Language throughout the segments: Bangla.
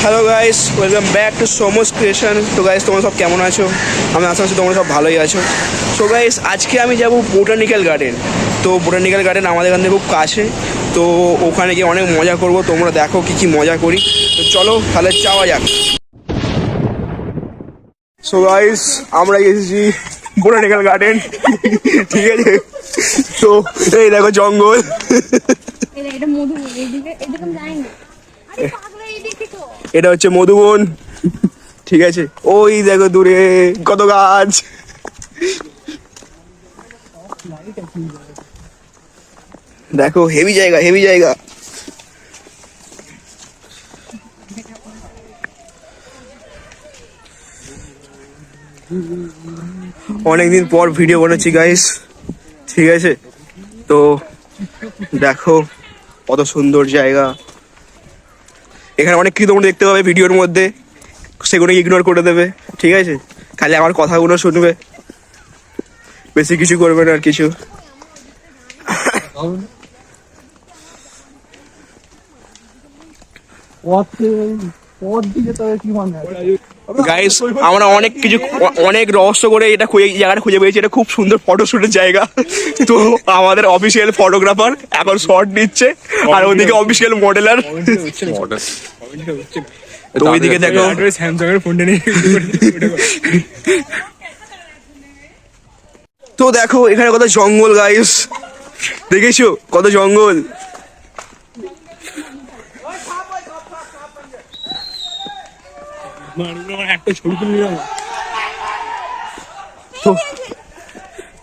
Hello guys, welcome back to সোমোস ক্রিয়েশন। তো গাইস, তোমরা সব কেমন আছো? আমি আশা করছি তোমরা সব ভালোই আছো। সো গাইস, আজকে আমি যাব বোটানিক্যাল গার্ডেন। তো বোটানিক্যাল গার্ডেন আমাদের এখান থেকে খুব কাছে, তো ওখানে গিয়ে অনেক মজা করব। তোমরা দেখো কী কী মজা করি। তো চলো তাহলে যাওয়া যাক। সো গাইস, আমরা এসেছি বোটানিক্যাল গার্ডেন, ঠিক আছে? তো এই দেখো জঙ্গল, এটা হচ্ছে মধুবন, ঠিক আছে? ওই দেখো দূরে কত গাছ, দেখো হেভি জায়গা, হেভি জায়গা। অনেকদিন পর ভিডিও বানাচ্ছি গাইস, ঠিক আছে? তো দেখো কত সুন্দর জায়গা। এখানে অনেক কিছু তোমরা দেখতে পাবে ভিডিওর মধ্যে, সেগুলো ইগনোর করে দেবে, ঠিক আছে? খালি আমার কথাগুলো শুনবে, বেশি কিছু করবে না আর কিছু। গাইস, আমরা অনেক কিছু, অনেক রহস্য করে এটা জায়গাটা খুঁজে পেয়েছি। এটা খুব সুন্দর ফটোশুটের জায়গা। তো আমাদের অফিসিয়াল ফটোগ্রাফার এখন শর্ট নিচ্ছে, আর ওইদিকে অফিসিয়াল মডেলার। তো ওইদিকে দেখো স্যামসাংয়ের ফোনটা নিয়ে। তো দেখো এখানে কত জঙ্গল গাইস, দেখেছো কত জঙ্গল।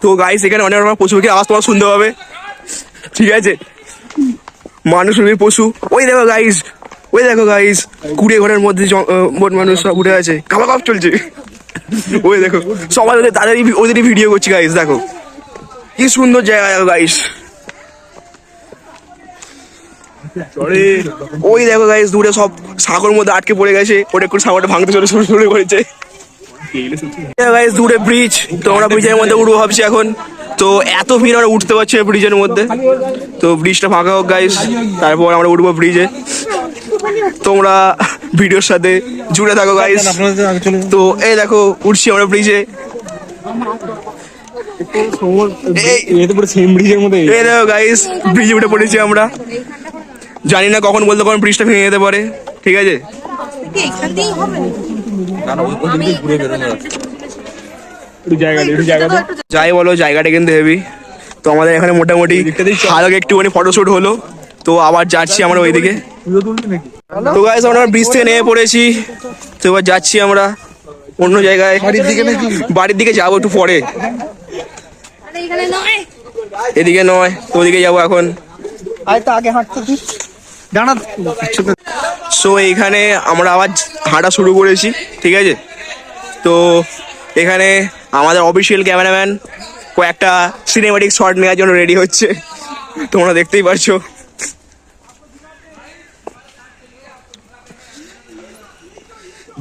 তো গাইস, এখানে অনেক রকম পশু পাখির আওয়াজ তোমার শুনতে পাবে, ঠিক আছে? মানুষ পশু, ওই দেখো গাইস, ওই দেখো গাইস, কুড়ে ঘরের মধ্যে মানুষ সব উঠে আছে, খাওয়া খাওয়া চলছে। ওই দেখো সবাই তাদের ওদেরই ভিডিও করছি গাইস, দেখো কি সুন্দর জায়গা গাইস। ওই দেখো গাইস, দূরে সব সাগর মধ্যে আটকে পড়ে গেছে, ওটা একটু সাগরটা ভাঙতে চলে শুরু করেছে। গাইস দূরে ব্রিজ, তো আমরা ব্রিজের মধ্যে উঠবো ভাবছি এখন। তো এত ভিড় আমরা উঠতে পারছি ব্রিজের মধ্যে। তো ব্রিজটা ফাঁকা হোক গাইস, তারপর আমরা উঠবো ব্রিজে। তোমরা ভিডিওর সাথে জুড়ে থাকো গাইস। তো এই দেখো উঠছি আমরা ব্রিজে, এই দেখো গাইস ব্রিজে উঠে পড়েছি আমরা। জানি না কখন বলতে কখন ব্রিজটা ভেঙে যেতে পারে, ঠিক আছে? যাই বলো, জায়গাটা কিন্তু হেভি। তো আমাদের এখানে মোটামুটি হালকা একটুখানি ফটোশুট হলো, তো আবার যাচ্ছি আমরা ওইদিকে। তো গাইস, আমরা ব্রিজ থেকে নেমে পড়েছি, তো এবার যাচ্ছি আমরা অন্য জায়গায়, বাড়ির দিকে যাবো একটু পরে। এদিকে নয়, তো ওদিকে যাবো এখন। সো এইখানে আমরা আবার হাঁটা শুরু করেছি, ঠিক আছে? তো এখানে আমাদের অফিসিয়াল ক্যামেরাম্যান কয়েকটা সিনেমাটিক শট নেওয়ার জন্য রেডি হচ্ছে, তোমরা দেখতেই পারছো।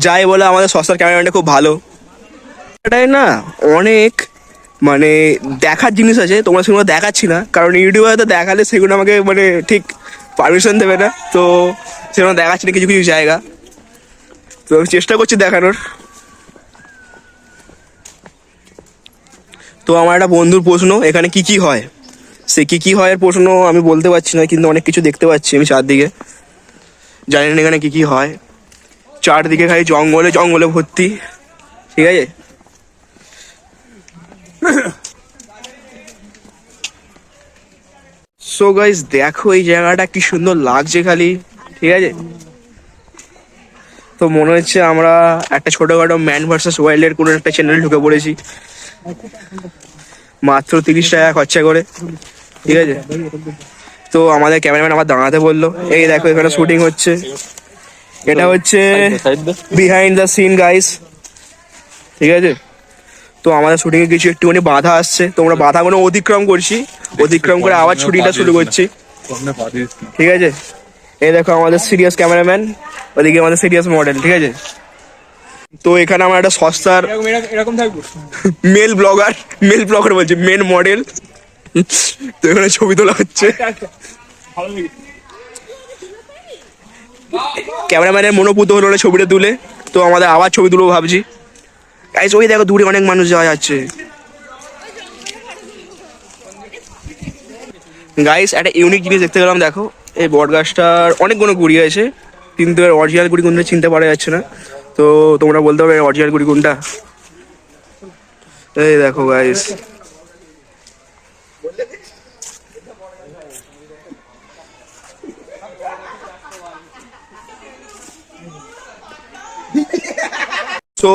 যাই বলে আমাদের সস্তার ক্যামেরাম্যানটা খুব ভালো। এটাই না অনেক মানে দেখার জিনিস আছে, তোমরা সেগুলো দেখাচ্ছি না, কারণ ইউটিউবে হয়তো দেখালে সেগুলো আমাকে মানে ঠিক পারমিশন দেবে না। তো সেগুলো দেখাচ্ছি না কিছু কিছু জায়গা, তো আমি চেষ্টা করছি দেখানোর। তো আমার একটা বন্ধুর প্রশ্ন, এখানে কি কি হয়? সে কি কি হয় এর প্রশ্ন আমি বলতে পারছি না, কিন্তু অনেক কিছু দেখতে পাচ্ছি আমি চারদিকে। জানি না এখানে কি কি হয়, চারদিকে খালি জঙ্গলে জঙ্গলে ভর্তি, ঠিক আছে? সো গাইস দেখো এই জায়গাটা কি সুন্দর লাগছে খালি, ঠিক আছে? তো মনে হচ্ছে আমরা একটা ছোটখাটো ম্যান ভার্সেস ওয়াইল্ডের কোনো একটা চ্যানেল ঢুকে পড়েছি, মাত্র 30 টাকা খরচা করে, ঠিক আছে? তো আমাদের ক্যামেরাম্যান আবার দাঁড়াতে বললো। এই দেখো এখানে শুটিং হচ্ছে, এটা হচ্ছে বিহাইন্ড দ্য সিন গাইস, ঠিক আছে? তো আমাদের শুটিং এ কিছু একটুখানি বাধা আসছে, তোমরা বাধাগুলো অতিক্রম করছি, অতিক্রম করে আবার শুটিংটা শুরু করছি, ঠিক আছে? এই দেখো আমাদের সিরিয়াস ক্যামেরাম্যান, ওদিকে আমাদের সিরিয়াস মডেল, ঠিক আছে? তো এখানে আমার একটা সস্তার মেল ব্লগার বলছি, মেন মডেল। তো এখানে ছবি তোলা হচ্ছে। ক্যামেরাম্যানের মনোপুত হলো না ছবিটা তুলে, তো আমাদের আবার ছবি তুলবো ভাবছি গাইস। ওই দেখো দূরে অনেক মানুষ যাওয়া যাচ্ছে গাইস। একটা ইউনিক জিনিস দেখতে গেলাম, দেখো এই বট গাছটার অনেকগুলো গুড়ি আছে, কিন্তু এর অরিজিনাল গুড়ি কোনটা চিনতে পারা যাচ্ছে না। তো তোমরা বলতে পারবে অরিজিনাল গুড়ি কোনটা? এই দেখো গাইস, তো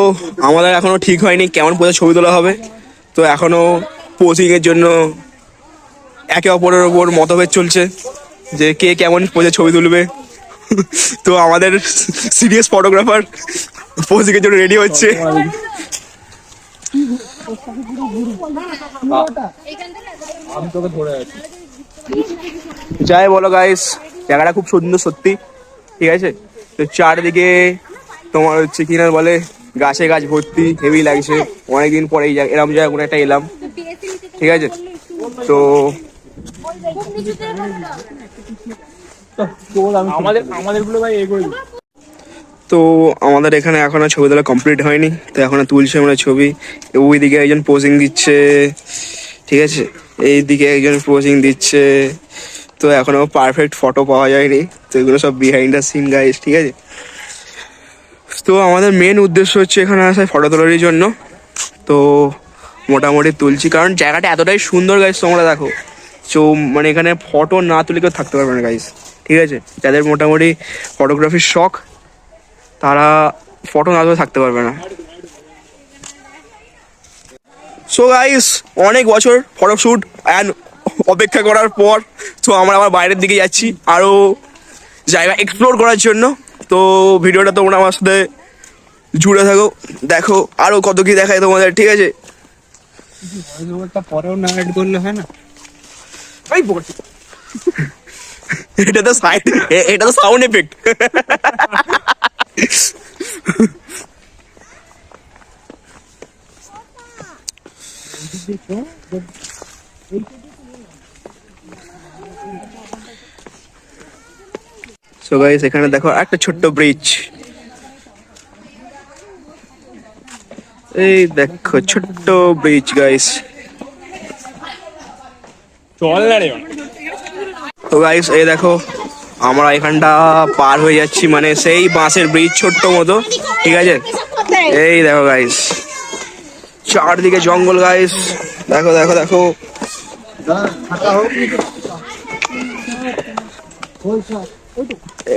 আমাদের এখনো ঠিক হয়নি কেমন পোজে ছবি তোলা হবে। তো এখনো পোজিং এর জন্য একে অপরের ওপর মতভেদ চলছে যে কে কেমন পোজে ছবি তুলবে। তো আমাদের সিরিয়াস ফটোগ্রাফার পোজিং এর জন্য রেডি হচ্ছে। যাই বলো গাইস, জায়গাটা খুব সুন্দর সত্যি, ঠিক আছে। তো চারদিকে তোমার হচ্ছে কিনা বলে গাছে গাছ ভর্তি, হেভি লাগছে। অনেকদিন পরে এই এরকম জায়গা কোনো একটা এলাম, ঠিক আছে। তো তো আমাদের এখানে এখনো ছবি তোলা কমপ্লিট হয়নি, তো এখনো তুলছে আমরা ছবি। ওইদিকে একজন পোজিং দিচ্ছে, ঠিক আছে, এইদিকে একজন পোজিং দিচ্ছে। তো এখনো পারফেক্ট ফটো পাওয়া যায়নি, তো এগুলো সব বিহাইন্ড দ্য সিন গাইস, ঠিক আছে। তো আমাদের মেন উদ্দেশ্য হচ্ছে এখানে আসা ফটো তোলার জন্য। তো মোটামুটি তুলছি, কারণ জায়গাটা এতটাই সুন্দর গাইস, তোমরা দেখো। তো মানে এখানে ফটো না তুলে কেউ থাকতে পারবে না গাইস, ঠিক আছে। যাদের মোটামুটি ফটোগ্রাফির শখ তারা ফটো না তুলে থাকতে পারবে না। সো গাইস, অনেক বছর ফটোশ্যুট অ্যান্ড অপেক্ষা করার পর তো আমরা আবার বাইরের দিকে যাচ্ছি আরও জায়গা এক্সপ্লোর করার জন্য। তো ভিডিওটা তোমরা আমার সাথে জুড়ে থাকো, দেখো আরো কত কি দেখায় তোমাদের, ঠিক আছে। পরেও না এড করলে হয় না? এটা তো সাইড, এটা তো সাউন্ড এফেক্ট। সো গাইস, এখানে দেখো একটা ছোট্ট ব্রিজ, এই দেখো ছোট্ট ব্রিজ গাইস। চল না রে। তো গাইস এই দেখো আমরা এখানটা পার হয়ে যাচ্ছি, মানে সেই বাঁশের ব্রিজ ছোট্ট মতো, ঠিক আছে। এই দেখো গাইস, চারদিকে জঙ্গল গাইস, দেখো দেখো দেখো।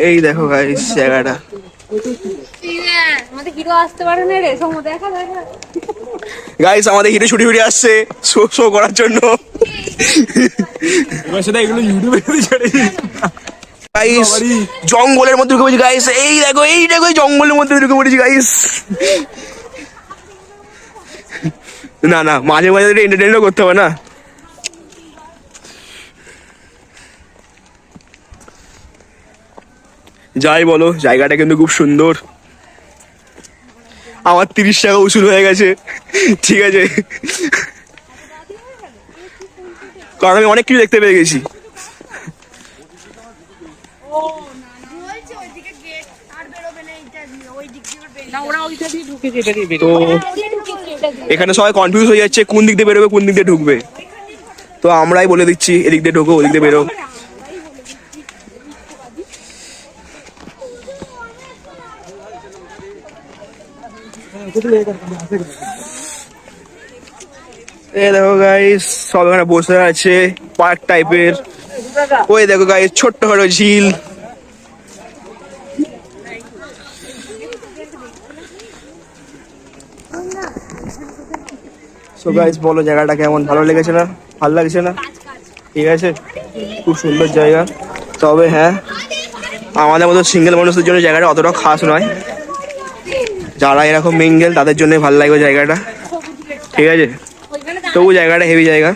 এই দেখো গাইস জায়গাটা। গাইস আমাদের হিরো ছুটি ছুটি আসছে শো করার জন্য। এগুলো ইউটিউবে গাইস জঙ্গলের মধ্যে ঢুকে পড়েছি গাইস, এই দেখো এই দেখো এই জঙ্গলের মধ্যে ঢুকে পড়েছি গাইস। না না, মাঝে মাঝে এন্টারটেইনও করতে হবে না। যাই বলো, জায়গাটা কিন্তু খুব সুন্দর। আমার 30 টাকা উসুল হয়ে গেছে, ঠিক আছে, কারণ আমি অনেক কিছু দেখতে পেয়ে গেছি। তো এখানে সবাই কনফিউজ হয়ে যাচ্ছে কোন দিক দিয়ে বেরোবে কোন দিক দিয়ে ঢুকবে। তো আমরাই বলে দিচ্ছি এদিক দিয়ে ঢুকো ওদিক দিয়ে বেরো। এই দেখো গাইস সব এখানে বসে আছে পার্ক টাইপের। ওই দেখো গাইস ছোট্ট খাটো ঝিল। সো গাইস বলো জায়গাটা কেমন, ভালো লেগেছে না? ভালো লাগছে না? ঠিক আছে, খুব সুন্দর জায়গা। তবে হ্যাঁ, আমাদের মতো সিঙ্গেল মানুষদের জন্য জায়গাটা অতটা খাস নয়। যারা এরকম মিঙ্গেল তাদের জন্য ভালো লাগবে জায়গাটা, ঠিক আছে। তবু জায়গাটা হেভি জায়গা,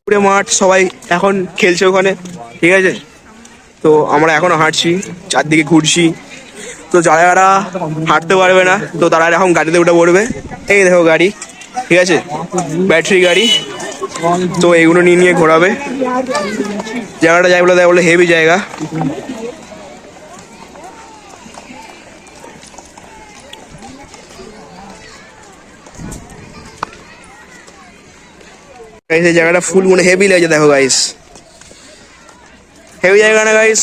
পুরো মাঠ, সবাই এখন খেলছে ওখানে, ঠিক আছে। তো আমরা এখনো হাঁটছি, চারদিকে ঘুরছি। তো যারা হাঁটতে পারবে না তো তারা এখন গাড়িতে উঠে পড়বে। এই দেখো গাড়ি, ঠিক আছে, ব্যাটারি গাড়ি। তো এইগুলো নিয়ে ঘোরাবে। জায়গাটা যাই বলে তাই বলে হেভি জায়গা। গাইস এই জায়গাটা ফুল মনে হেভি লাগছে, দেখো গাইস হেভি জায়গা না গাইস?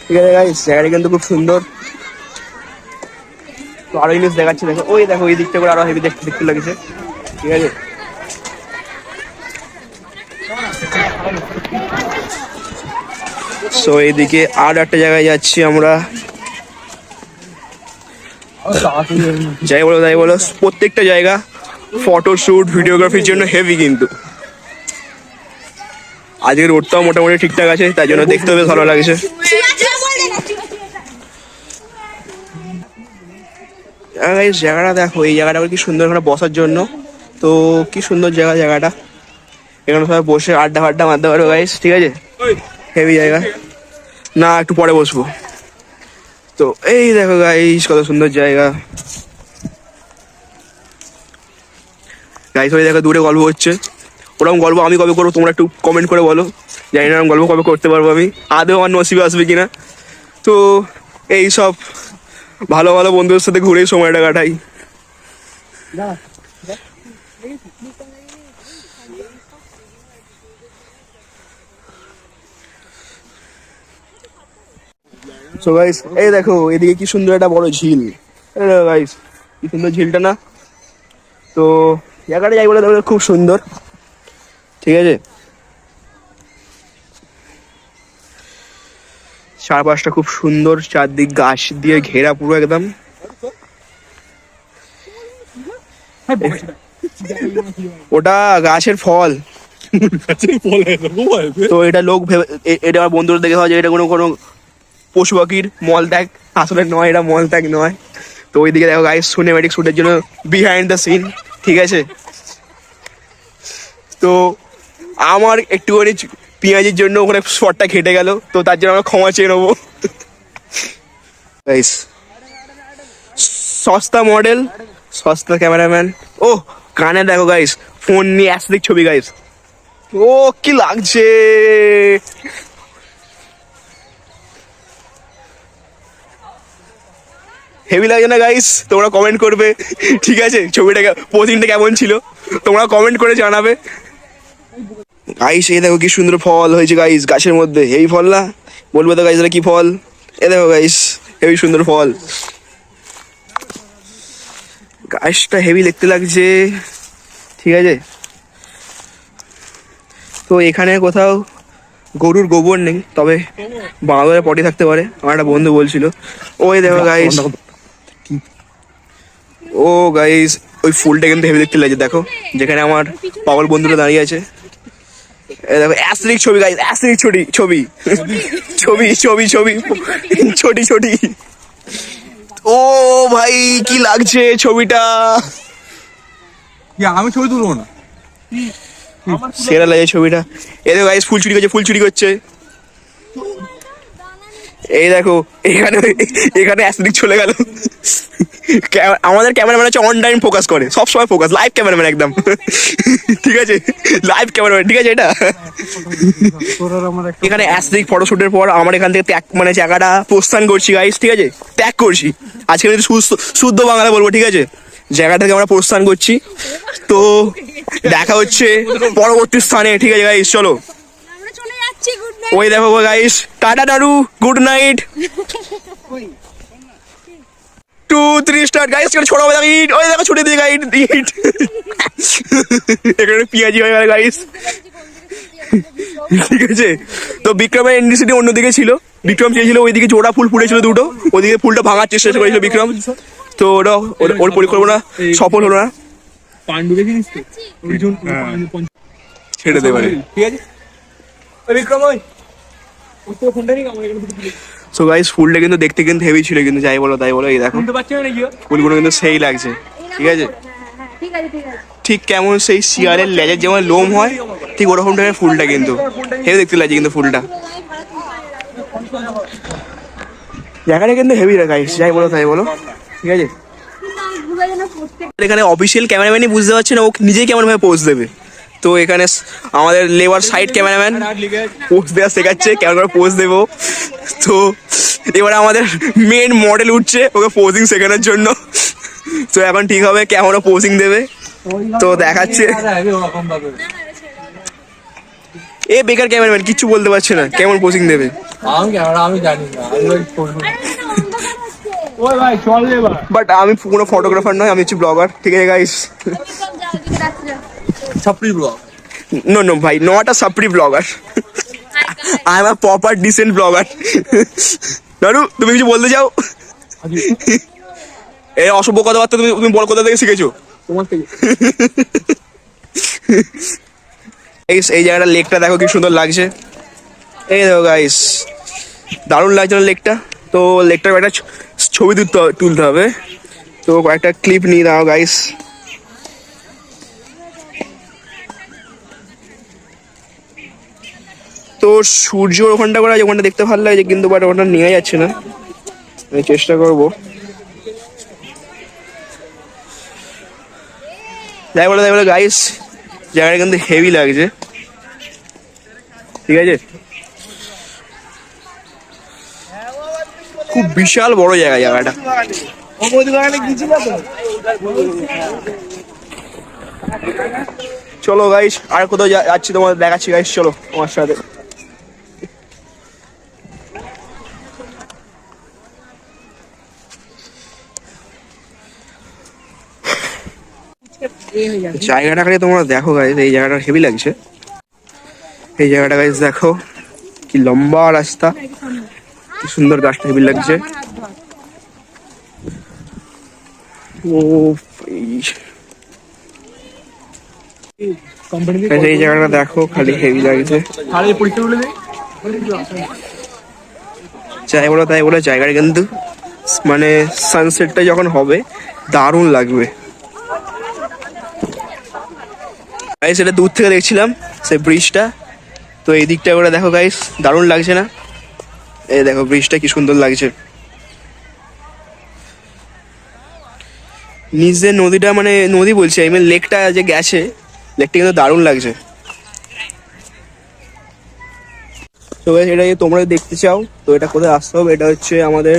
ঠিক আছে গাইস, জায়গাটা কিন্তু খুব সুন্দর। তো আরো জিনিস দেখাচ্ছি, দেখো ওই দেখো ওই দিকটা করে আরো হেভি দেখতে দেখতে লাগছে। ঠিক আছে, সো এইদিকে আর একটা জায়গায় যাচ্ছি আমরা। যাই বলো তাই বলো, প্রত্যেকটা জায়গা ফটোশুট ভিডিওগ্রাফির জন্য হেভি। কিন্তু আজকে রোডটাও মোটামুটি ঠিকঠাক আছে, তাই জন্য দেখতে বেশ ভালো লাগছে। জায়গাটা দেখো, এই জায়গাটা কি সুন্দর এখানে বসার জন্য। তো কি সুন্দর জায়গা, জায়গাটা এখানে সবাই বসে আড্ডা ফাড্ডা মারতে পারো গাইস। ঠিক আছে, হেভি জায়গা না, একটু পরে বসবো। তো এই দেখো গাইস কত সুন্দর জায়গা। গাইস ওই দেখো দূরে গল্প হচ্ছে, ওরকম গল্প আমি কবে করবো তোমরা একটু কমেন্ট করে বলো। জানি না গল্প কবে করতে পারবো আমি, আদৌ আমার নসিবে আসবে কিনা। তো এই সব ভালো ভালো বন্ধুদের সাথে ঘুরেই সময়টা কাটাই। সো গাইস এই দেখো এদিকে কি সুন্দর একটা বড় ঝিল। গাইস কি সুন্দর ঝিলটা না? তো জায়গাটা যাই বলে দেখো খুব সুন্দর। ঠিক আছে, চারপাশটা খুব সুন্দর, চারদিক গাছ দিয়ে ঘেরা পুরো একদম। ওটা গাছের ফল। তো এটা লোক এটা আমার বন্ধুরা দেখে হয় যে এটা কোনো কোনো পশু পাখির মল ত্যাগ, আসলে নয়, এটা মল ত্যাগ নয়। তো ওইদিকে দেখো গাইস সিনেম্যাটিক শুটের জন্য বিহাইন্ড দ্য সিন। ঠিক আছে, তো আমার একটুখানি পেঁয়াজের জন্য ওখানে শটটা খেটে গেল, তো তার জন্য আমরা ক্ষমা চেয়ে নেবো গাইস। সস্তা মডেল, সস্তা ক্যামেরাম্যান। ও কানে দেখো গাইস, ফোন নিয়ে অ্যাসলিক ছবি গাইস। ও কি লাগছে, হেভি লাগছে না গাইস? তোমরা কমেন্ট করবে, ঠিক আছে, ছবিটা পোজিংটা কেমন ছিল তোমরা কমেন্ট করে জানাবে। গাইস এই দেখো কি সুন্দর ফল হয়েছে গাইস গাছের মধ্যে, এই ফল না? বলবে তো গাইস এটা কি ফল? এ দেখো গাইস হেভি সুন্দর ফল, গাছটা হেভি দেখতে লাগছে। ঠিক আছে, তো এখানে কোথাও গরুর গোবর নেই, তবে বাঁদরের পটি থাকতে পারে, আমার একটা বন্ধু বলছিল। ওই দেখো গাইস, ও গাইস ওই ফুলটা কিন্তু হেভি দেখতে লাগছে। দেখো যেখানে আমার পাগল বন্ধুরা দাঁড়িয়ে আছে, দেখো অ্যাসলিক ছবি গাইস, অ্যাসলিক ছবি ছবি ছবি ছবি ছবি ছোটি ছোটি। ও ভাই কি লাগছে ছবিটা, আমি ছবি তুলবো না, সেরা লাগে ছবিটা। এই দেখো গাইস ফুল চুরি করছে, ফুল চুরি করছে। এই দেখো এখানে এখানে অ্যাসলিক চলে গেল। আমাদের ক্যামেরাম্যান হচ্ছে অন টাইম ফোকাস করে, সব সময় ফোকাস, লাইভ ক্যামেরাম্যান একদম। ঠিক আছে, লাইভ ক্যামেরাম্যান। ঠিক আছে, এটা এখানে অ্যাসলিক ফটোশুটের পর আমার এখান থেকে ত্যাগ মানে জায়গাটা প্রস্থান করছি গাইস। ঠিক আছে, ত্যাগ করছি আজকে, যদি শুদ্ধ বাংলা বলবো। ঠিক আছে, জায়গা থেকে আমরা প্রস্থান করছি। তো দেখা হচ্ছে পরবর্তী স্থানে। ঠিক আছে গাইস, চলো। ওই দেখো গাইস, টাটা টারু, গুড নাইট। 2 3 star guys. ছোট হবে ইট, ওই দেখো ছুটে দিয়ে গাইড ইট। এখানে পিয়াজি হয়ে গেল গাইস। ঠিক আছে, তো বিক্রমের এনডিসিটি অন্যদিকে ছিল, বিক্রম চেয়েছিল ওইদিকে জোড়া ফুল ফুটেছিল দুটো, ওইদিকে ফুলটা ভাঙার চেষ্টা করেছিল বিক্রম, তো ওটা ওর পরিকল্পনা সফল হলো না। পান্ডু দেখিস তো, ছেড়ে দেবে। ঠিক আছে বিক্রম, ওই ফোনটা নিয়ে আমার এখানে। সো গাইস ফুলটা কিন্তু দেখতে কিন্তু হেভি ছিল, কিন্তু যাই বলো তাই বলো এই দেখো ফুলগুলো কিন্তু সেই লাগছে। ঠিক আছে, ঠিক কেমন সেই শিয়ালের লেজের যেমন লোম হয়, ঠিক ওরকম টাইপের ফুলটা কিন্তু হেভি দেখতে লাগছে কিন্তু ফুলটা। জায়গাটা কিন্তু হেভি গাইস, যাই বলো তাই বলো। ঠিক আছে। এখানে অফিসিয়াল ক্যামেরাম্যানই বুঝতে পারছে না ও নিজেই কেমন ভাবে পোজ দেবে। তো এখানে আমাদের লেবার সাইড ক্যামেরাম্যান পোজ দেওয়া শেখাচ্ছে, কেমন করে পোজ দেবো। তো এবারে আমাদের মেন মডেল উঠছে ওকে পোজিং শেখানোর জন্য। তো এখন ঠিক হবে কেমন পোজিং দেবে, তো দেখাচ্ছে। এ বেকার ক্যামেরাম্যান কিচ্ছু বলতে পারছে না, কেমন পোজিং দেবে। আমি জানি না, ওই ভাই চল রে ভাই। বাট আমি কোনো ফটোগ্রাফার নয়, আমি হচ্ছে ব্লগার, ঠিক আছে গাইস। ছাপড়ি ব্লগ। নো নো ভাই, নট আ সাপ্রি blogger, I am a proper decent blogger. দারু তুমি কিছু বলতে চাও? এই অসভ্য কথাবার্তা তুমি তুমি বল কোথা থেকে শিখেছো? তোমার থেকে। এই জায়গাটা লেকটা দেখো কি সুন্দর লাগছে। এই দেখো গাইস, দারুণ লাগছে না লেকটা? তো লেকটার একটা ছবি তুলতে হবে, তো কয়েকটা ক্লিপ নিয়ে দাও গাইস। তো সূর্যর ওখানটা করা ওখানটা দেখতে ভালো লাগছে, কিন্তু বাট ওখানটা নিয়ে যাচ্ছে না, আমি চেষ্টা করবো। যাই বলে গাইস, জায়গাটা কিন্তু হেভি লাগছে, ঠিক আছে। খুব বিশাল বড় জায়গাটা। চলো গাইস, আর কোথাও যাচ্ছি তোমাদের দেখাচ্ছি গাইস, চলো আমার সাথে। জায়গাটা খালি তোমরা দেখো গাইস, এই জায়গাটা হেভি লাগছে। এই জায়গাটা গাইস দেখো কি লম্বা রাস্তা, কি সুন্দর, গাছটা হেভি লাগছে। ও এই জায়গাটা দেখো খালি হেভি লাগছে। যাই বলো তাই বলে জায়গাটা কিন্তু মানে সানসেটটা যখন হবে দারুণ লাগবে। সেটা দূর থেকে দেখছিলাম সেই ব্রিজটা, তো এই দিকটা করে দেখো গাইস, দারুণ লাগছে না? এই দেখো ব্রিজটা কি সুন্দর লাগছে। নিচে নদীটা, মানে নদী বলছি আমি, লেকটা যে গেছে, লেকটা কিন্তু দারুণ লাগছে। তো গাইস এটা যে তোমরা দেখতে চাও, তো এটা কোথায় আসতে হবে, এটা হচ্ছে আমাদের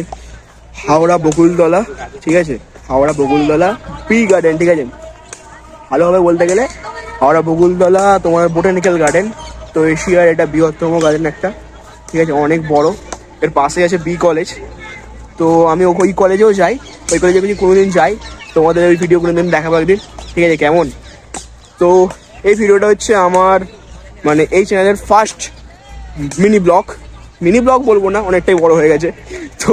হাওড়া বকুলতলা, ঠিক আছে। হাওড়া বকুলতলা পি গার্ডেন, ঠিক আছে, ভালোভাবে বলতে গেলে হাওড়া বকুলতলা তোমার বোটানিক্যাল গার্ডেন। তো এশিয়ার এটা বৃহত্তম গার্ডেন একটা, ঠিক আছে, অনেক বড়। এর পাশে আছে বি কলেজ, তো আমি ওই কলেজেও যাই, ওই কলেজে যদি কোনোদিন যাই তোমাদের ওই ভিডিও কোনোদিন দেখাবো একদিন, ঠিক আছে, কেমন। তো এই ভিডিওটা হচ্ছে আমার মানে এই চ্যানেলের ফার্স্ট মিনি ব্লগ বলবো না, অনেকটাই বড় হয়ে গেছে। তো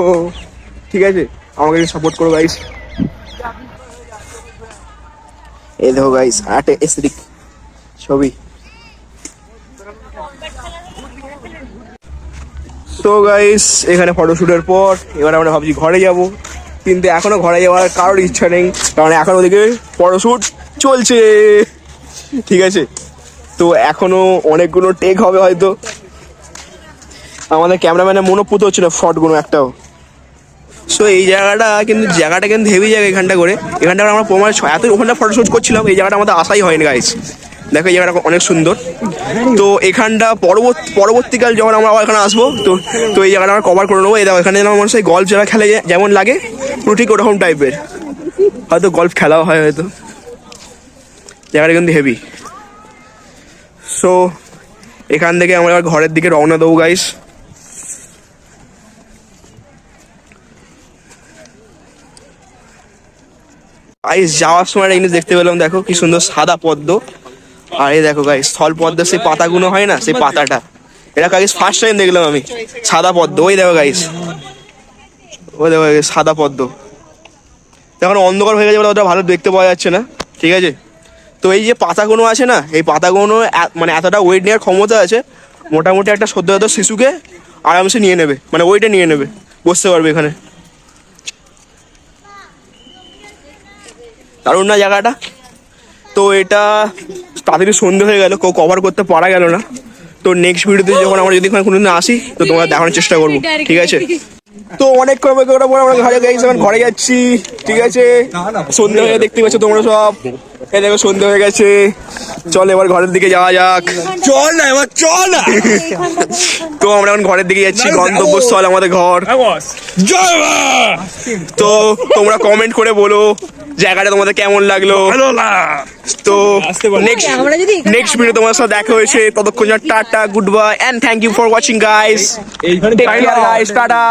ঠিক আছে, আমাকে সাপোর্ট করো গাইস। এই দেখো গাইস, আটে এসরিক ছবি। তো গাইস এখানে ফটোশুটের পর এবার আমরা ভাবছি ঘরে যাব, কিন্তু এখনো ঘরে যাওয়ার কারোর ইচ্ছা নেই, কারণ এখন ওদিকে ফটোশুট চলছে, ঠিক আছে। তো এখনো অনেকগুলো টেক হবে হয়তো, আমাদের ক্যামেরাম্যানের মনোপুত হচ্ছে না শটগুলো একটাও। সো এই জায়গাটা কিন্তু হেভি জায়গা, এখানটা করে আমরা প্রমাণ এত ওখানটা ফটোশুট করছিলাম, এই জায়গাটা আমাদের আসাই হয়নি গাইস। দেখো এই জায়গাটা অনেক সুন্দর। তো এখানটা পরবর্তীকাল যখন আমরা এখানে আসবো, তো এই জায়গাটা আমরা কভার করে নেবো। এই দেখো এখানে যেন মানুষ গল্ফ যারা খেলে যেমন লাগে পুরো ঠিক ওরকম টাইপের, হয়তো গল্ফ খেলাও হয় হয়তো। জায়গাটা কিন্তু হেভি। সো এখান থেকে আমরা ঘরের দিকে রওনা দেবো গাইস। গাইস যাওয়ার সময় একটা জিনিস দেখতে পেলাম, দেখো কি সুন্দর সাদা পদ্ম। আর এই দেখো গাইস স্থল পদ্মের সেই পাতাগুলো হয় না, সেই পাতাটা, এটা গাইস ফার্স্ট টাইম দেখলাম আমি, সাদা পদ্ম। ওই দেখো গাইস, ওই দেখো সাদা পদ্ম। এখন অন্ধকার হয়ে গেছে বলে ওটা ভালো দেখতে পাওয়া যাচ্ছে না, ঠিক আছে। তো এই যে পাতাগুলো আছে না, এই পাতাগুলো মানে এতটা ওয়েট নেওয়ার ক্ষমতা আছে, মোটামুটি একটা সদ্যজাত শিশুকে আরামসে নিয়ে নেবে, মানে ওইটা নিয়ে নেবে, বসতে পারবে এখানে। দারুণ না জায়গাটা? তো এটা তাড়াতাড়ি সন্ধ্যে হয়ে গেল, কেউ কভার করতে পারা গেল না। তো নেক্সট ভিডিওতে যখন আমরা যদি কোনোদিন আসি, তো তোমরা দেখানোর চেষ্টা করবো, ঠিক আছে। তো অনেক করার পর আমরা ঘরে গেছি, এখন ঘরে যাচ্ছি, ঠিক আছে। সন্ধ্যে হয়ে দেখতে পাচ্ছ তোমরা সব, এই দেখো সন্ধ্যে হয়ে গেছে। চল এবার ঘরের দিকে যাওয়া যাক। চল না এবার চল না। তো আমরা এখন ঘরের দিকে যাচ্ছি, গন্তব্যস্থল আমাদের ঘর। জয় মা। তো তোমরা কমেন্ট করে বলো জায়গাটা তোমাদের কেমন লাগলো। তো নেক্সট ভিডিও তোমার সাথে দেখা হয়েছে, ততক্ষণ টাটা, goodbye and thank you for watching guys. Take care guys, tata.